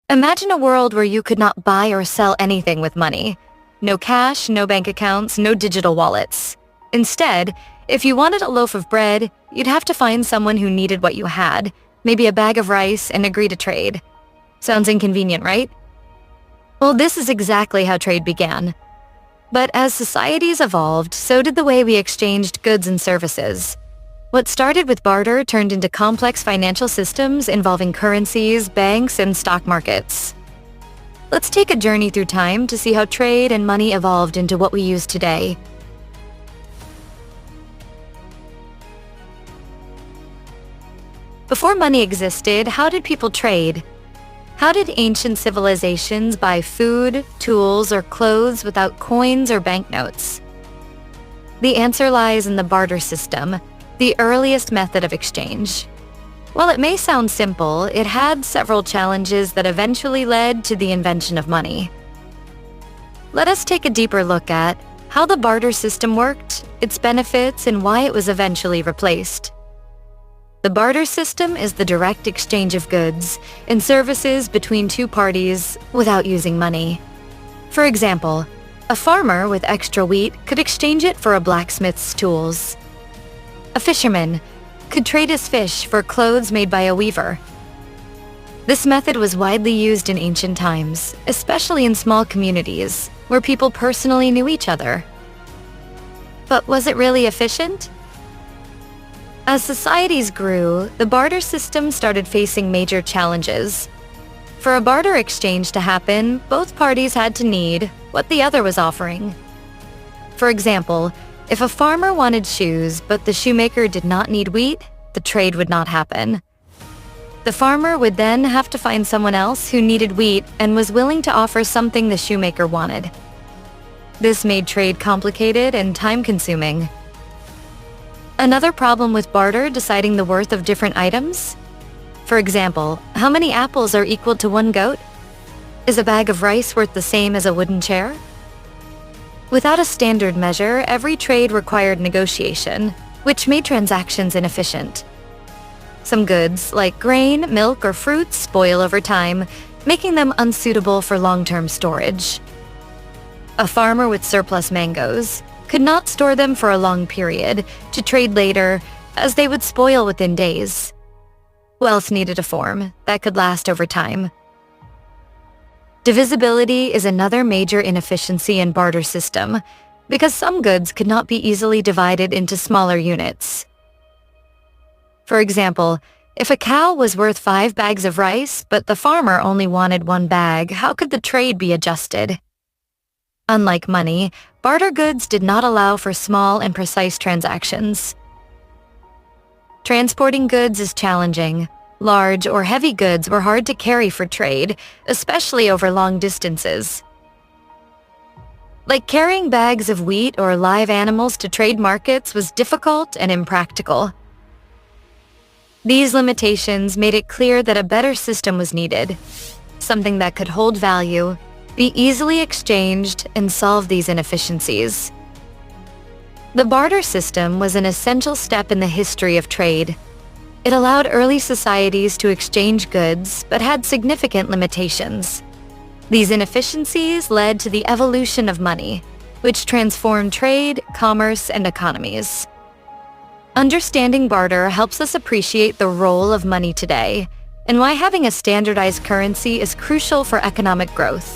Imagine a world where you could not buy or sell anything with money. No cash, no bank accounts, no digital wallets. Instead, if you wanted a loaf of bread, you'd have to find someone who needed what you had, maybe a bag of rice, and agree to trade. Sounds inconvenient, right? Well, this is exactly how trade began. But as societies evolved, so did the way we exchanged goods and services. What started with barter turned into complex financial systems involving currencies, banks, and stock markets. Let's take a journey through time to see how trade and money evolved into what we use today. Before money existed, how did people trade? How did ancient civilizations buy food, tools, or clothes without coins or banknotes? The answer lies in the barter system, the earliest method of exchange. While it may sound simple, it had several challenges that eventually led to the invention of money. Let us take a deeper look at how the barter system worked, its benefits, and why it was eventually replaced. The barter system is the direct exchange of goods and services between two parties without using money. For example, a farmer with extra wheat could exchange it for a blacksmith's tools. A fisherman could trade his fish for clothes made by a weaver. This method was widely used in ancient times, especially in small communities where people personally knew each other. But was it really efficient? As societies grew, the barter system started facing major challenges. For a barter exchange to happen, both parties had to need what the other was offering. For example, if a farmer wanted shoes but the shoemaker did not need wheat, the trade would not happen. The farmer would then have to find someone else who needed wheat and was willing to offer something the shoemaker wanted. This made trade complicated and time-consuming. Another problem with barter deciding the worth of different items? For example, how many apples are equal to one goat? Is a bag of rice worth the same as a wooden chair? Without a standard measure, every trade required negotiation, which made transactions inefficient. Some goods, like grain, milk, or fruits, spoil over time, making them unsuitable for long-term storage. A farmer with surplus mangoes could not store them for a long period to trade later, as they would spoil within days. Wealth needed a form that could last over time. Divisibility is another major inefficiency in barter system, because some goods could not be easily divided into smaller units. For example, if a cow was worth 5 bags of rice, but the farmer only wanted 1 bag, how could the trade be adjusted? Unlike money, barter goods did not allow for small and precise transactions. Transporting goods is challenging. Large or heavy goods were hard to carry for trade, especially over long distances. Like carrying bags of wheat or live animals to trade markets was difficult and impractical. These limitations made it clear that a better system was needed, something that could hold value, be easily exchanged, and solve these inefficiencies. The barter system was an essential step in the history of trade. It allowed early societies to exchange goods, but had significant limitations. These inefficiencies led to the evolution of money, which transformed trade, commerce, and economies. Understanding barter helps us appreciate the role of money today, and why having a standardized currency is crucial for economic growth.